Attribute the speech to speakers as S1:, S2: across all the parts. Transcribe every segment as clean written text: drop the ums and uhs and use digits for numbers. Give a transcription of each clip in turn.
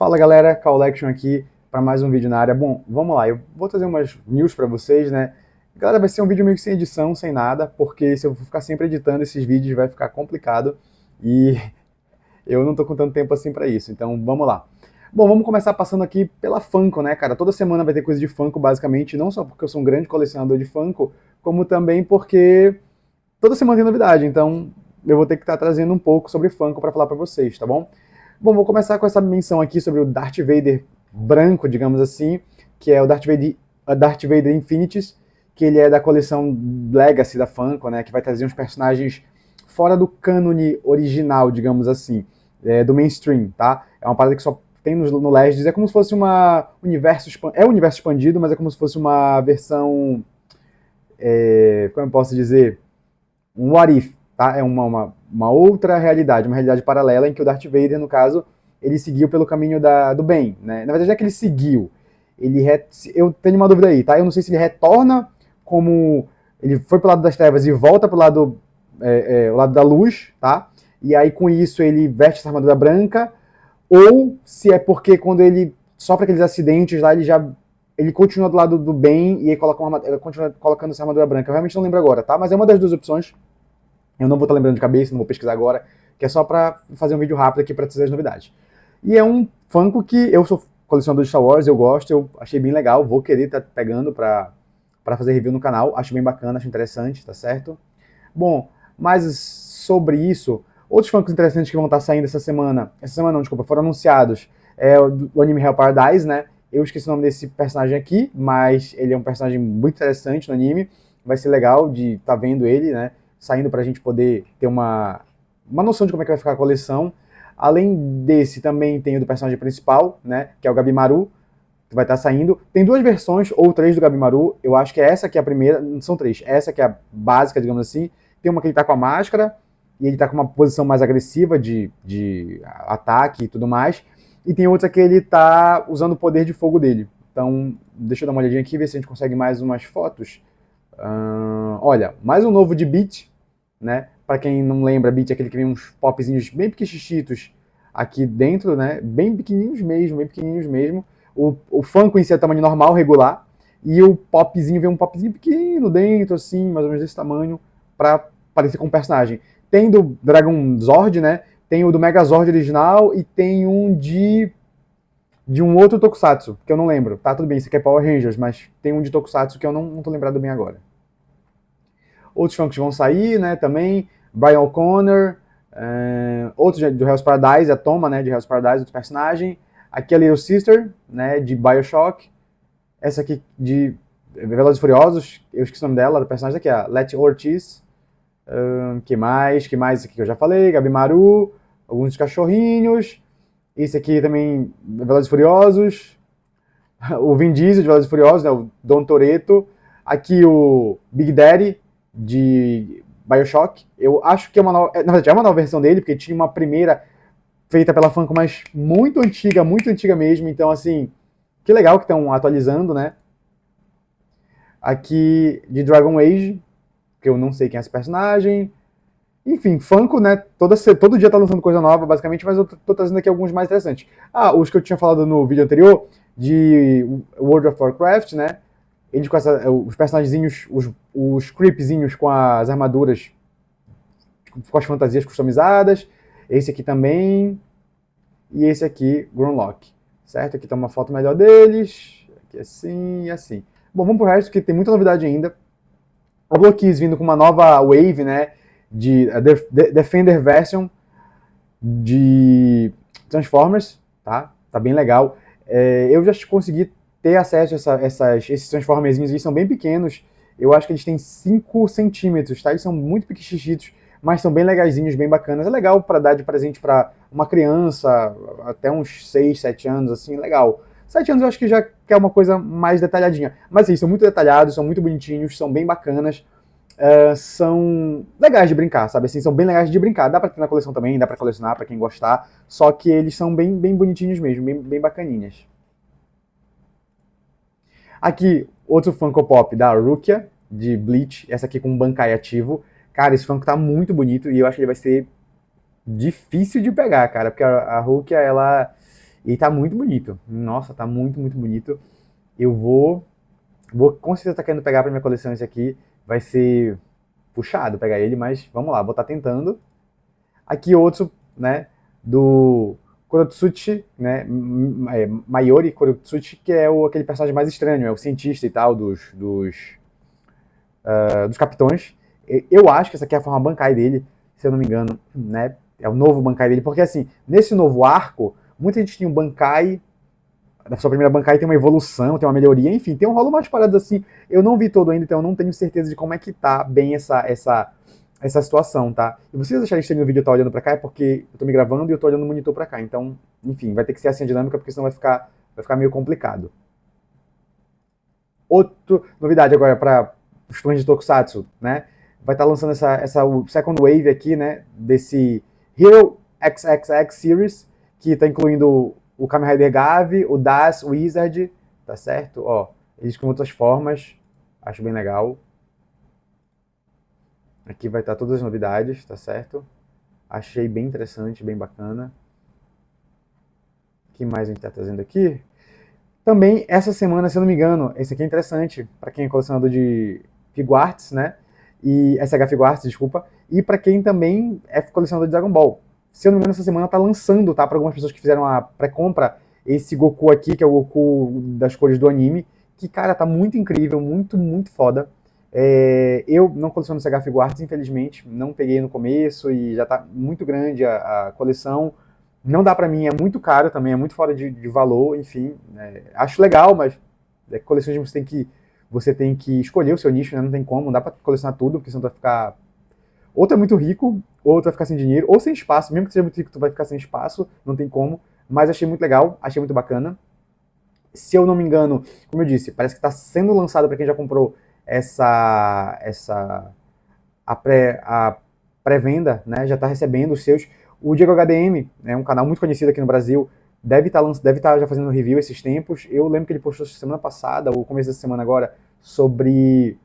S1: Fala galera, Collection aqui para mais um vídeo na área. Bom, vamos lá, eu vou trazer umas news para vocês, né? Galera, vai ser um vídeo meio que sem edição, sem nada, porque se eu for ficar sempre editando esses vídeos vai ficar complicado e eu não tô com tanto tempo assim para isso, então vamos lá. Bom, vamos começar passando aqui pela Funko, né, cara? Toda semana vai ter coisa de Funko, basicamente, não só porque eu sou um grande colecionador de Funko, como também porque toda semana tem novidade, então eu vou ter que estar trazendo um pouco sobre Funko para falar para vocês, tá bom? Bom, vou começar com essa menção aqui sobre o Darth Vader branco, digamos assim, que é o Darth Vader Infinities, que ele é da coleção Legacy da Funko, né, que vai trazer uns personagens fora do cânone original, digamos assim, do mainstream, tá? É uma parada que só tem no Legends, é como se fosse uma universo é um universo expandido, mas é como se fosse uma versão, como eu posso dizer, um what if, tá? É uma outra realidade, uma realidade paralela em que o Darth Vader, no caso, ele seguiu pelo caminho do bem, né? Na verdade, não é que ele seguiu, eu tenho uma dúvida aí, tá? Eu não sei se ele retorna como ele foi pro lado das trevas e volta pro lado, o lado da luz, tá? E aí com isso ele veste essa armadura branca, ou se é porque quando ele sofre aqueles acidentes lá, ele continua do lado do bem e aí continua colocando essa armadura branca. Eu realmente não lembro agora, tá? Mas é uma das duas opções. Eu não vou estar lembrando de cabeça, não vou pesquisar agora, que é só pra fazer um vídeo rápido aqui pra trazer as novidades. E é um Funko que eu sou colecionador de Star Wars, eu gosto, eu achei bem legal, vou querer estar pegando pra fazer review no canal, acho bem bacana, acho interessante, tá certo? Bom, mas sobre isso, outros Funkos interessantes que vão estar saindo essa semana não, desculpa, foram anunciados, o anime Hell Paradise, né? Eu esqueci o nome desse personagem aqui, mas ele é um personagem muito interessante no anime, vai ser legal de estar vendo ele, né? Saindo pra gente poder ter uma noção de como é que vai ficar a coleção. Além desse, também tem o do personagem principal, né? Que é o Gabimaru, que vai estar saindo. Tem duas versões, ou três do Gabimaru. Eu acho que essa aqui é a primeira, não são três. Essa que é a básica, digamos assim. Tem uma que ele tá com a máscara, e ele tá com uma posição mais agressiva de ataque e tudo mais. E tem outra que ele tá usando o poder de fogo dele. Então, deixa eu dar uma olhadinha aqui, ver se a gente consegue mais umas fotos. Olha, mais um novo de Beat, né? Para quem não lembra, Beat é aquele que vem uns popzinhos bem pequichichitos aqui dentro, né? Bem pequenininhos mesmo, bem pequenininhos mesmo. O Funko em si é tamanho normal, regular, e o popzinho vem um popzinho pequeno dentro, assim, mais ou menos desse tamanho, para parecer com o personagem. Tem do Dragon Zord, né? Tem o do Megazord original e tem um de um outro Tokusatsu, que eu não lembro. Tá, tudo bem, isso aqui é Power Rangers, mas tem um de Tokusatsu que eu não tô lembrado bem agora. Outros Funkos vão sair, né, também. Brian O'Connor, outros do Hell's Paradise, a Toma, né, de Hell's Paradise, outro personagem. Aqui a Little Sister, né, de BioShock. Essa aqui de Velozes e Furiosos, eu esqueci o nome dela, do personagem aqui, a Letty Ortiz. Que mais? Esse aqui que eu já falei, Gabimaru, alguns cachorrinhos. Esse aqui também, Velozes e Furiosos. O Vin Diesel de Velozes e Furiosos, né, o Dom Toretto. Aqui o Big Daddy de BioShock. Eu acho que é uma nova, na verdade é uma nova versão dele, porque tinha uma primeira feita pela Funko, mas muito antiga mesmo. Então, assim, que legal que estão atualizando, né? Aqui de Dragon Age, que eu não sei quem é esse personagem. Enfim, Funko, né? Todo dia tá lançando coisa nova, basicamente, mas eu tô trazendo aqui alguns mais interessantes. Os que eu tinha falado no vídeo anterior, de World of Warcraft, né? Eles com os personagenzinhos, os creepzinhos com as armaduras, com as fantasias customizadas. Esse aqui também. E esse aqui, Grunlock. Certo? Aqui tá uma foto melhor deles. Aqui assim e assim. Bom, vamos pro resto, que tem muita novidade ainda. A Blockkeys vindo com uma nova wave, né? De Defender Version de Transformers, tá? Tá bem legal. Eu já consegui ter acesso a esses Transformerzinhos, eles são bem pequenos. Eu acho que eles têm 5 centímetros, tá? Eles são muito pequichichitos, mas são bem legaisinhos, bem bacanas. É legal para dar de presente para uma criança, até uns 6, 7 anos, assim, legal. 7 anos eu acho que já quer uma coisa mais detalhadinha. Mas assim, são muito detalhados, são muito bonitinhos, são bem bacanas. São legais de brincar, sabe? Assim, são bem legais de brincar. Dá pra ter na coleção também, dá pra colecionar pra quem gostar. Só que eles são bem, bem bonitinhos mesmo, bem, bem bacaninhas. Aqui, outro Funko Pop da Rukia, de Bleach. Essa aqui com um Bankai ativo. Cara, esse Funko tá muito bonito e eu acho que ele vai ser difícil de pegar, cara. Porque a Rukia, ela E tá muito bonito. Nossa, tá muito, muito bonito. Eu vou com certeza tá querendo pegar pra minha coleção esse aqui. Vai ser puxado pegar ele, mas vamos lá, vou estar tentando. Aqui outro, né, do Kurotsuchi, né, Mayori Kurotsuchi, que é aquele personagem mais estranho, é o cientista e tal dos capitões. Eu acho que essa aqui é a forma Bankai dele, se eu não me engano, né, é o novo Bankai dele, porque assim, nesse novo arco, muita gente tinha um Bankai, na sua primeira Bankai tem uma evolução, tem uma melhoria, enfim, tem um rolo mais parado assim, eu não vi todo ainda, então eu não tenho certeza de como é que tá bem essa situação, tá? E vocês acharem estranho no vídeo eu estar olhando pra cá, é porque eu tô me gravando e eu tô olhando o monitor pra cá. Então, enfim, vai ter que ser assim a dinâmica, porque senão vai ficar meio complicado. Outra novidade agora para os fãs de Tokusatsu, né? Vai estar lançando essa Second Wave aqui, né? Desse Hero XXX Series, que tá incluindo o Kamen Rider Gavi, o Das Wizard, tá certo? Ó, eles com outras formas, acho bem legal. Aqui vai estar todas as novidades, tá certo? Achei bem interessante, bem bacana. O que mais a gente está trazendo aqui? Também, essa semana, se eu não me engano, esse aqui é interessante para quem é colecionador de Figuarts, né? E SH Figuarts, desculpa. E para quem também é colecionador de Dragon Ball. Se eu não me engano, essa semana tá lançando, tá? Para algumas pessoas que fizeram a pré-compra, esse Goku aqui, que é o Goku das cores do anime. Que, cara, tá muito incrível, muito, muito foda. Eu não coleciono SH Figuarts, infelizmente. Não peguei no começo e já tá muito grande a coleção. Não dá pra mim, é muito caro também, é muito fora de valor, enfim. Acho legal, mas colecionismo você tem que escolher o seu nicho, né? Não tem como, não dá pra colecionar tudo, porque senão tu vai ficar. Ou tu é muito rico, ou tu vai ficar sem dinheiro, ou sem espaço. Mesmo que tu seja muito rico, tu vai ficar sem espaço, não tem como. Mas achei muito legal, achei muito bacana. Se eu não me engano, como eu disse, parece que está sendo lançado para quem já comprou a pré-venda, né? Já está recebendo os seus. O Diego HDM, né, um canal muito conhecido aqui no Brasil, deve estar já fazendo review esses tempos. Eu lembro que ele postou semana passada, ou começo da semana agora, sobre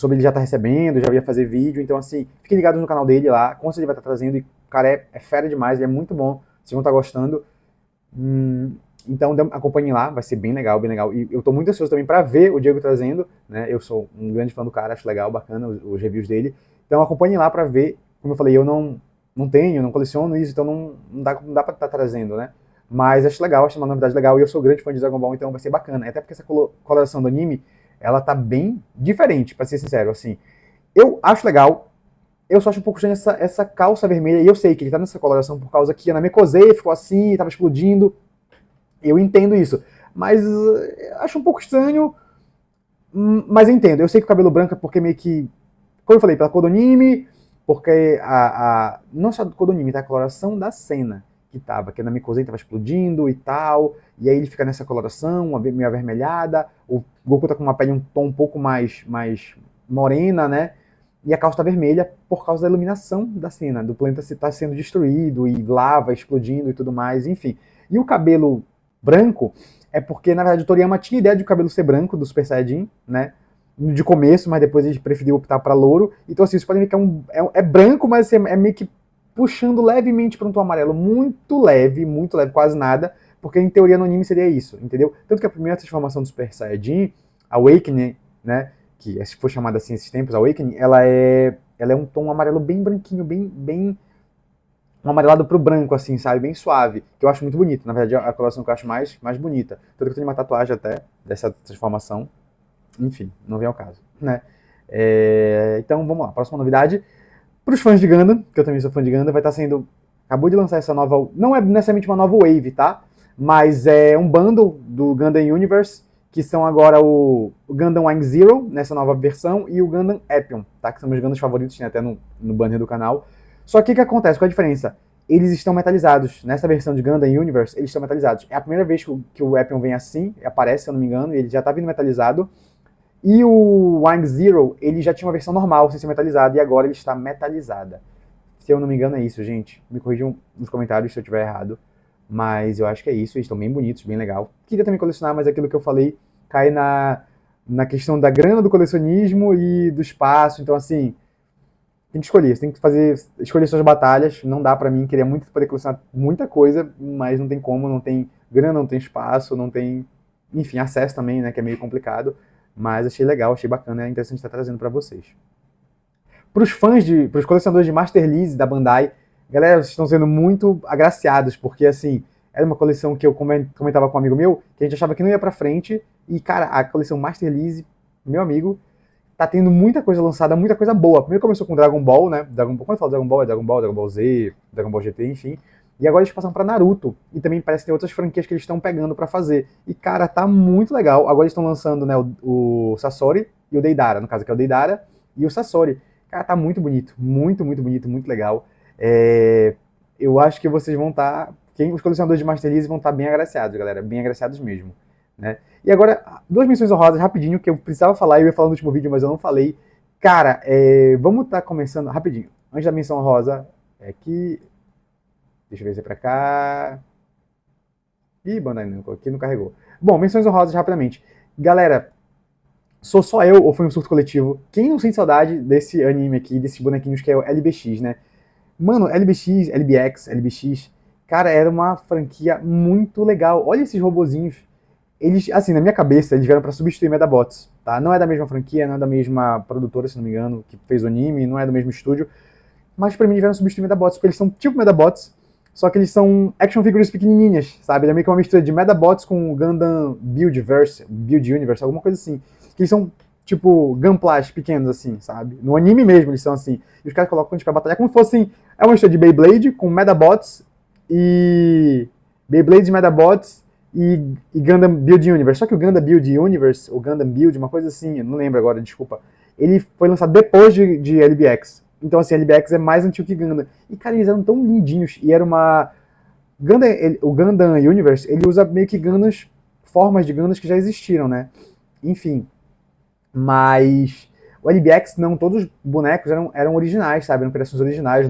S1: ele já tá recebendo, já ia fazer vídeo. Então, assim, fiquem ligados no canal dele lá. Com certeza ele vai estar trazendo. E, cara, é fera demais, ele é muito bom. Vocês vão estar gostando. Então acompanhem lá, vai ser bem legal, bem legal. E eu tô muito ansioso também para ver o Diego trazendo, né? Eu sou um grande fã do cara, acho legal, bacana os reviews dele. Então acompanhem lá para ver. Como eu falei, eu não tenho, não coleciono isso, então não dá para estar trazendo, né? Mas acho legal, acho uma novidade legal. E eu sou grande fã de Dragon Ball, então vai ser bacana. Até porque essa coloração do anime, ela tá bem diferente, para ser sincero, assim. Eu acho legal, eu só acho um pouco estranho essa calça vermelha, e eu sei que ele tá nessa coloração por causa que a Namekusei ficou assim, tava explodindo. Eu entendo isso, mas acho um pouco estranho, mas eu entendo. Eu sei que o cabelo branco é porque meio que, como eu falei, pela cor do anime, porque não só do cor do anime, tá? A coloração da cena que a Namekusei tava explodindo e tal, e aí ele fica nessa coloração, meio avermelhada, o Goku tá com uma pele um tom um pouco mais morena, né? E a calça tá vermelha por causa da iluminação da cena, do planeta estar sendo destruído, e lava explodindo e tudo mais, enfim. E o cabelo branco é porque, na verdade, o Toriyama tinha ideia de o cabelo ser branco do Super Saiyajin, né? De começo, mas depois ele preferiu optar para louro. Então, assim, vocês podem ver que é branco, mas é meio que puxando levemente para um tom amarelo. Muito leve, quase nada. Porque, em teoria, no anime seria isso, entendeu? Tanto que a primeira transformação do Super Saiyajin, Awakening, né? Que foi chamada assim esses tempos, Awakening, ela é um tom amarelo bem branquinho, bem um amarelado pro branco, assim, sabe? Bem suave, que eu acho muito bonito. Na verdade, é a coloração que eu acho mais bonita. Tanto que eu tenho uma tatuagem até dessa transformação. Enfim, não vem ao caso, né? Então, vamos lá. Próxima novidade. Para os fãs de Gundam, que eu também sou fã de Gundam, vai estar sendo... Acabou de lançar essa nova... Não é necessariamente uma nova wave, tá? Mas é um bundle do Gundam Universe, que são agora o Gundam Wing Zero, nessa nova versão, e o Gundam Epion, tá? Que são meus Gundams favoritos, tem até no banner do canal. Só que o que acontece? Qual a diferença? Eles estão metalizados. Nessa versão de Gundam Universe, eles estão metalizados. É a primeira vez que o Epion vem assim, aparece, se eu não me engano, e ele já tá vindo metalizado. E o Wing Zero, ele já tinha uma versão normal, sem ser metalizada, e agora ele está metalizada. Se eu não me engano é isso, gente. Me corrijam nos comentários se eu estiver errado. Mas eu acho que é isso, eles estão bem bonitos, bem legal. Queria também colecionar, mas aquilo que eu falei cai na questão da grana do colecionismo e do espaço. Então, assim, tem que escolher. Você tem que escolher suas batalhas. Não dá pra mim, queria muito poder colecionar muita coisa, mas não tem como, não tem grana, não tem espaço, não tem, enfim, acesso também, né, que é meio complicado, mas achei legal, achei bacana, é interessante estar trazendo para vocês. Para os colecionadores de Master Lease da Bandai, galera, vocês estão sendo muito agraciados, porque assim, era uma coleção que eu comentava com um amigo meu, que a gente achava que não ia pra frente, e cara, a coleção Master Lease, meu amigo, tá tendo muita coisa lançada, muita coisa boa. Primeiro começou com Dragon Ball, né? Quando eu falo Dragon Ball, é Dragon Ball, Dragon Ball Z, Dragon Ball GT, enfim. E agora eles passam pra Naruto. E também parece que tem outras franquias que eles estão pegando pra fazer. E, cara, tá muito legal. Agora eles estão lançando, né, o Sasori e o Deidara. No caso aqui é o Deidara e o Sasori. Cara, tá muito bonito. Muito, muito bonito, muito legal. Eu acho que vocês vão estar... os colecionadores de Master Lease vão estar bem agraciados, galera. Bem agraciados mesmo, né? E agora, duas menções honrosas rapidinho, que eu precisava falar, eu ia falar no último vídeo, mas eu não falei. Cara, vamos estar começando rapidinho. Antes da menção honrosa, aqui. Deixa eu ver se é pra cá. Ih, Bandai aqui não carregou. Bom, menções honrosas rapidamente. Galera, sou só eu ou foi um surto coletivo? Quem não sente saudade desse anime aqui, desses bonequinhos que é o LBX, né? Mano, LBX, LBX, LBX, cara, era uma franquia muito legal. Olha esses robozinhos. Eles, assim, na minha cabeça, eles vieram pra substituir Medabots, tá? Não é da mesma franquia, não é da mesma produtora, se não me engano, que fez o anime, não é do mesmo estúdio, mas pra mim eles vieram substituir Medabots, porque eles são tipo Medabots, só que eles são action figures pequenininhas, sabe? Ele é meio que uma mistura de Medabots com Gundam Buildverse, Build Universe, alguma coisa assim. Que eles são, tipo, Gunplas pequenos, assim, sabe? No anime mesmo eles são assim. E os caras colocam, tipo, pra batalhar como se fossem... É uma mistura de Beyblade com Medabots e... Beyblade, Medabots e Gundam Build Universe. Só que o Gundam Build Universe, ou Gundam Build, uma coisa assim, eu não lembro agora, desculpa. Ele foi lançado depois de LBX. Então, assim, LBX é mais antigo que Gundam. E, cara, eles eram tão lindinhos. E era uma... o Gundam Universe, ele usa meio que Gundams, formas de Gundams que já existiram, né? Enfim. Mas o LBX, não, todos os bonecos eram originais, sabe? Eram criações originais,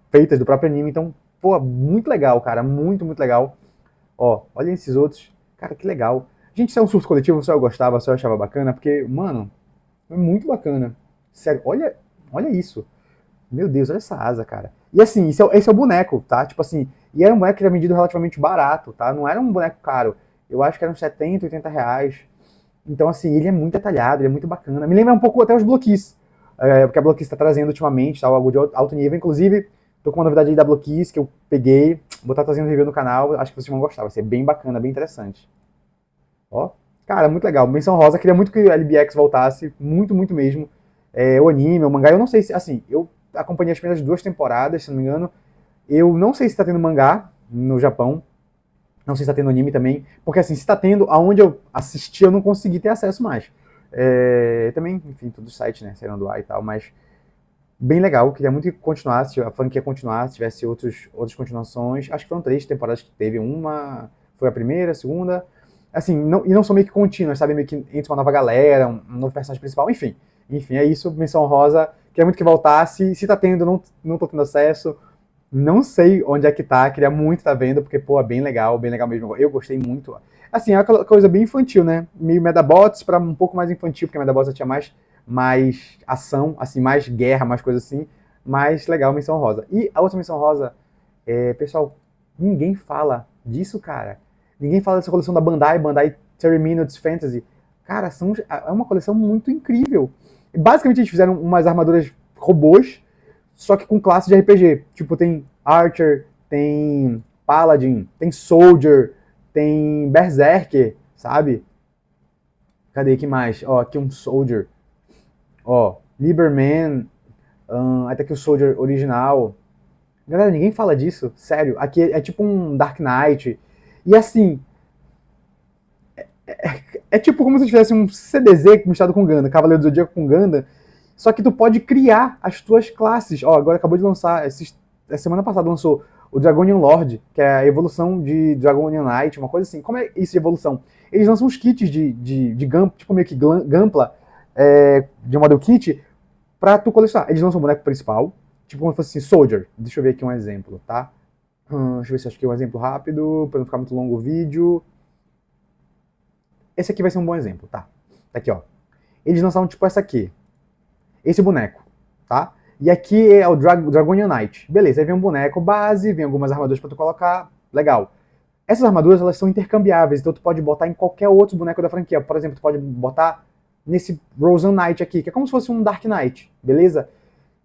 S1: feitas do próprio anime. Então, pô, muito legal, cara. Muito, muito legal. Ó, olha esses outros. Cara, que legal. Gente, isso é um surto coletivo, só eu gostava, só eu achava bacana, porque, mano, é muito bacana. Sério, olha isso. Meu Deus, olha essa asa, cara. E assim, esse é o boneco, tá? Tipo assim, e era um boneco que era vendido relativamente barato, tá? Não era um boneco caro. Eu acho que eram 70, 80 reais. Então, assim, ele é muito detalhado, ele é muito bacana. Me lembra um pouco até os Bloquis, porque a Bloquis está trazendo ultimamente, tá, algo de alto nível. Inclusive, tô com uma novidade aí da Bloquis que eu peguei, vou estar trazendo review no canal, acho que vocês vão gostar, vai ser bem bacana, bem interessante. Ó, cara, muito legal. Menção rosa, queria muito que o LBX voltasse, muito, muito mesmo. O anime, o mangá, eu não sei se, assim, eu acompanhei as primeiras 2 temporadas, se não me engano. Eu não sei se tá tendo mangá no Japão, não sei se tá tendo anime também, porque assim, se tá tendo, aonde eu assisti, eu não consegui ter acesso mais. Também, enfim, todos os sites, né, saíram do ar e tal, mas bem legal, queria muito que continuasse, a franquia continuasse, tivesse outras continuações. Acho que foram 3 temporadas que teve, uma foi a primeira, a segunda, assim, e não são meio que contínuas, sabe, meio que entre uma nova galera, um novo personagem principal, enfim, é isso, menção rosa, queria muito que voltasse, se tá tendo, não tô tendo acesso, não sei onde é que tá, queria muito estar vendo, porque, pô, é bem legal mesmo. Eu gostei muito. Assim, é aquela coisa bem infantil, né? Meio Medabots para um pouco mais infantil, porque Medabots já tinha mais ação, assim, mais guerra, mais coisa assim. Mas legal, menção rosa. E a outra menção rosa, pessoal, ninguém fala disso, cara. Ninguém fala dessa coleção da Bandai 30 Minutes Fantasy. Cara, é uma coleção muito incrível. E, basicamente, eles fizeram umas armaduras robôs, só que com classe de RPG. Tipo, tem Archer, tem Paladin, tem Soldier, tem Berserker, sabe? Cadê, que mais? Ó, aqui um Soldier. Ó, Liberman, até aqui o Soldier original. Galera, ninguém fala disso, sério. Aqui é tipo um Dark Knight. E assim, é tipo como se tivesse um CDZ misturado com Gundam, Cavaleiro do Zodíaco com Gundam, só que tu pode criar as tuas classes. Ó, agora acabou de lançar, semana passada lançou o Dragonian Lord, que é a evolução de Dragonian Knight, uma coisa assim. Como é isso de evolução? Eles lançam uns kits de Gunpla, tipo meio que Gunpla, de um model kit, pra tu colecionar. Eles lançam o boneco principal, tipo como se fosse assim, Soldier. Deixa eu ver aqui um exemplo, tá? Deixa eu ver se acho que é um exemplo rápido, pra não ficar muito longo o vídeo. Esse aqui vai ser um bom exemplo, tá? Tá aqui, ó. Eles lançaram tipo essa aqui. Esse boneco, tá? E aqui é o Dragonian Knight. Beleza, aí vem um boneco base, vem algumas armaduras pra tu colocar. Legal. Essas armaduras, elas são intercambiáveis, então tu pode botar em qualquer outro boneco da franquia. Por exemplo, tu pode botar nesse Rosen Knight aqui, que é como se fosse um Dark Knight, beleza?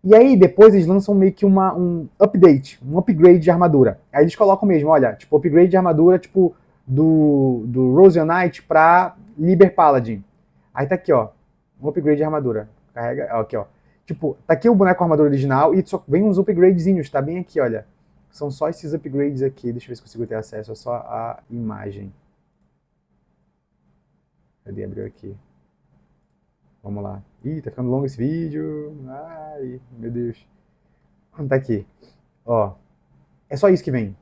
S1: E aí depois eles lançam meio que um update, um upgrade de armadura. Aí eles colocam mesmo, olha, tipo, upgrade de armadura, tipo, do Rosen Knight pra Liber Paladin. Aí tá aqui, ó, um upgrade de armadura. Carrega, ó, aqui, ó. Tipo, tá aqui o boneco com a armadura original e só vem uns upgradezinhos, tá bem aqui, olha. São só esses upgrades aqui. Deixa eu ver se consigo ter acesso, é só a imagem. Cadê? Abriu aqui. Vamos lá. Ih, tá ficando longo esse vídeo. Ai, meu Deus. Tá aqui. Ó. É só isso que vem.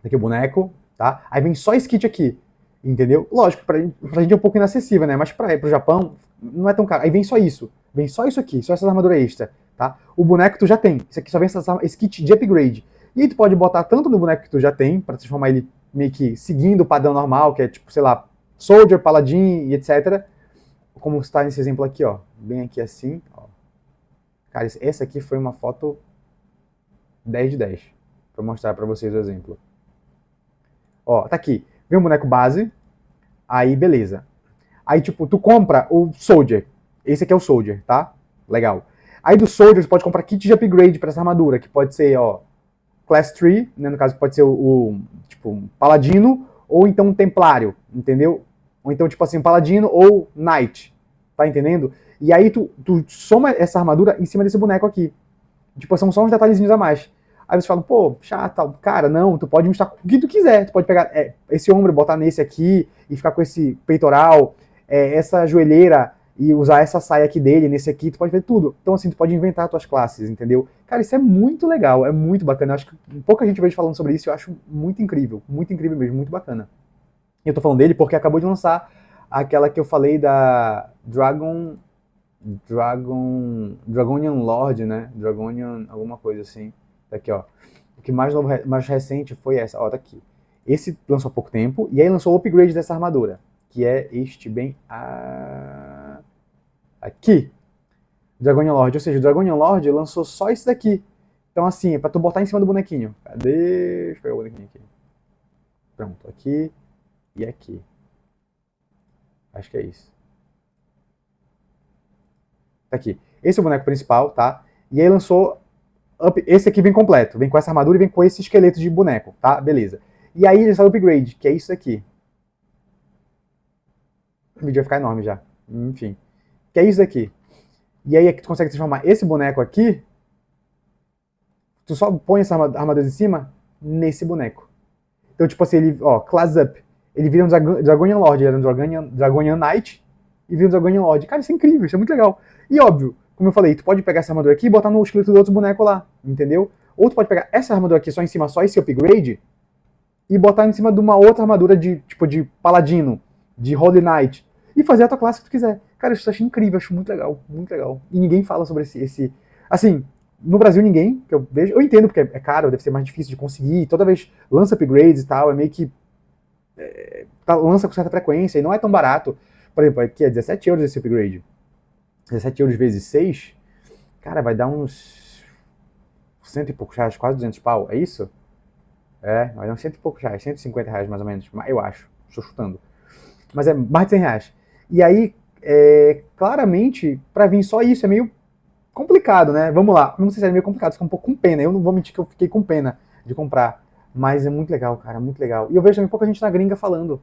S1: Tá aqui o boneco, tá? Aí vem só esse kit aqui. Entendeu? Lógico, pra gente é um pouco inacessível, né? Mas pro Japão não é tão caro. Aí vem só isso. Vem só isso aqui, só essas armaduras extra, tá? O boneco tu já tem. Isso aqui só vem esse kit de upgrade. E aí tu pode botar tanto no boneco que tu já tem, pra transformar ele meio que seguindo o padrão normal, que é tipo, sei lá, Soldier, Paladin e etc. Como está nesse exemplo aqui, ó. Bem aqui assim, ó. Cara, essa aqui foi uma foto 10 de 10. Pra mostrar pra vocês o exemplo. Ó, tá aqui. Vem um boneco base. Aí, beleza. Aí, tipo, tu compra o Soldier. Esse aqui é o Soldier, tá? Legal. Aí do Soldier, você pode comprar kit de upgrade pra essa armadura, que pode ser, ó, Class 3, né? No caso, pode ser tipo, um Paladino, ou então um Templário, entendeu? Ou então, tipo assim, um Paladino ou Knight, tá entendendo? E aí tu soma essa armadura em cima desse boneco aqui. Tipo, são só uns detalhezinhos a mais. Aí você fala, pô, chato, cara, não, tu pode misturar o que tu quiser. Tu pode pegar esse ombro, botar nesse aqui, e ficar com esse peitoral, essa joelheira, e usar essa saia aqui dele, nesse aqui, tu pode ver tudo. Então, assim, tu pode inventar as tuas classes, entendeu? Cara, isso é muito legal, é muito bacana. Eu acho que pouca gente veio falando sobre isso, eu acho muito incrível mesmo, muito bacana. E eu tô falando dele porque acabou de lançar aquela que eu falei da Dragonian Lord, né? Dragonian alguma coisa assim. Tá aqui, ó. O que mais novo, mais recente foi essa, ó, tá aqui. Esse lançou há pouco tempo, e aí lançou o upgrade dessa armadura, que é este bem aqui. Dragonian Lord, ou seja, o Dragonian Lord lançou só esse daqui. Então assim, é pra tu botar em cima do bonequinho. Cadê? Deixa eu pegar o bonequinho aqui. Pronto, aqui e aqui. Acho que é isso. Tá aqui. Esse é o boneco principal, tá? E aí lançou esse aqui vem completo, vem com essa armadura e vem com esse esqueleto de boneco, tá? Beleza. E aí ele sai o upgrade, que é isso aqui. O vídeo vai ficar enorme já. Enfim. Que é isso aqui. E aí é que tu consegue transformar esse boneco aqui. Tu só põe essa armadura em cima nesse boneco. Então, tipo assim, ele, ó, class up. Ele vira um Dragonian Lord, ele era um Dragonian Knight e vira um Dragonian Lord. Cara, isso é incrível, isso é muito legal. E óbvio, como eu falei, tu pode pegar essa armadura aqui e botar no esqueleto do outro boneco lá, entendeu? Ou tu pode pegar essa armadura aqui só em cima, só esse upgrade, e botar em cima de uma outra armadura de, tipo, de Paladino, de Holy Knight, e fazer a tua classe que tu quiser. Cara, isso eu acho incrível, acho muito legal, muito legal. E ninguém fala sobre esse... Assim, no Brasil ninguém, que eu vejo, eu entendo porque é caro, deve ser mais difícil de conseguir, toda vez lança upgrades e tal, é meio que... lança com certa frequência e não é tão barato. Por exemplo, aqui é 17 euros esse upgrade. 17 euros vezes 6, cara, vai dar uns 100 e poucos reais, quase 200 pau, é isso? Vai dar uns 100 e poucos reais, 150 reais mais ou menos, eu acho, estou chutando. Mas é mais de 100 reais. E aí, claramente, pra vir só isso é meio complicado, né? Vamos lá, não sei se é meio complicado, fica um pouco com pena, eu não vou mentir que eu fiquei com pena de comprar. Mas é muito legal, cara, muito legal. E eu vejo também pouca gente na gringa falando.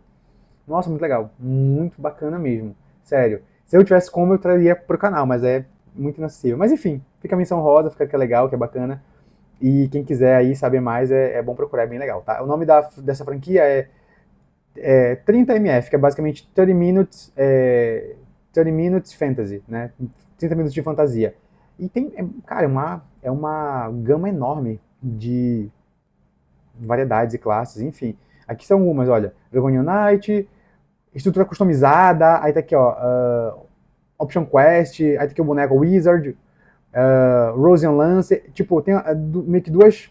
S1: Nossa, muito legal, muito bacana mesmo, sério. Se eu tivesse como, eu traria pro canal, mas é muito inacessível. Mas enfim, fica a menção rosa, fica que é legal, que é bacana. E quem quiser aí saber mais, é bom procurar, é bem legal, tá? O nome dessa franquia é 30MF, que é basicamente 30 Minutes Fantasy, né? 30 minutos de fantasia. E tem, cara, é uma gama enorme de variedades e classes, enfim. Aqui são algumas, olha, Dragonian Knight, estrutura customizada, aí tá aqui, ó, Option Quest, aí tá aqui o boneco Wizard, Rosian Lancer, tipo, tem meio que duas...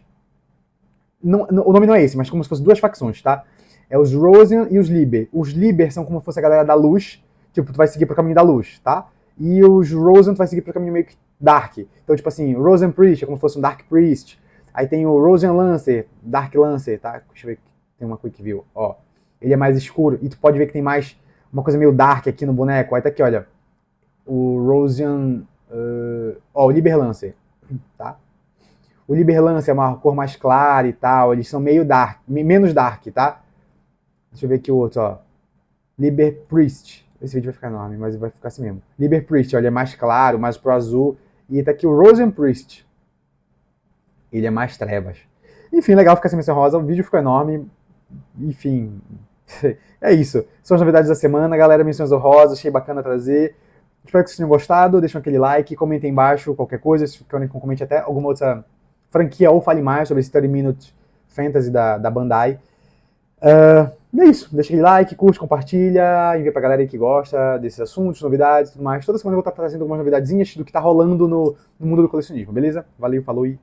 S1: o nome não é esse, mas como se fosse duas facções, tá? É os Rosian e os Liber. Os Liber são como se fosse a galera da luz, tipo, tu vai seguir pro caminho da luz, tá? E os Rosian tu vai seguir pro caminho meio que Dark. Então, tipo assim, Rosian Priest é como se fosse um Dark Priest. Aí tem o Rosian Lancer, Dark Lancer, tá? Deixa eu ver aqui. tem uma Quick View, ó. Ele é mais escuro, e tu pode ver que tem mais uma coisa meio dark aqui no boneco. Aí tá aqui, olha, o Rosian, ó, o Liberlancer, tá? O Liberlancer é uma cor mais clara e tal, eles são meio dark, menos dark, tá? Deixa eu ver aqui o outro, ó. Liber Priest. Esse vídeo vai ficar enorme, mas vai ficar assim mesmo. Liber Priest, olha, é mais claro, mais pro azul. E tá aqui o Rosian Priest. Ele é mais trevas. Enfim, legal ficar sem menção rosa. O vídeo ficou enorme. Enfim, é isso. São as novidades da semana, galera. Menções honrosas, achei bacana trazer. Espero que vocês tenham gostado. Deixem aquele like, comentem embaixo qualquer coisa. Se querem que comente até alguma outra franquia ou fale mais sobre esse 30 Minute Fantasy da Bandai. E é isso. Deixa aquele like, curte, compartilha, envia pra galera aí que gosta desses assuntos, novidades e tudo mais. Toda semana eu vou estar trazendo algumas novidadezinhas do que tá rolando no mundo do colecionismo, beleza? Valeu, falou e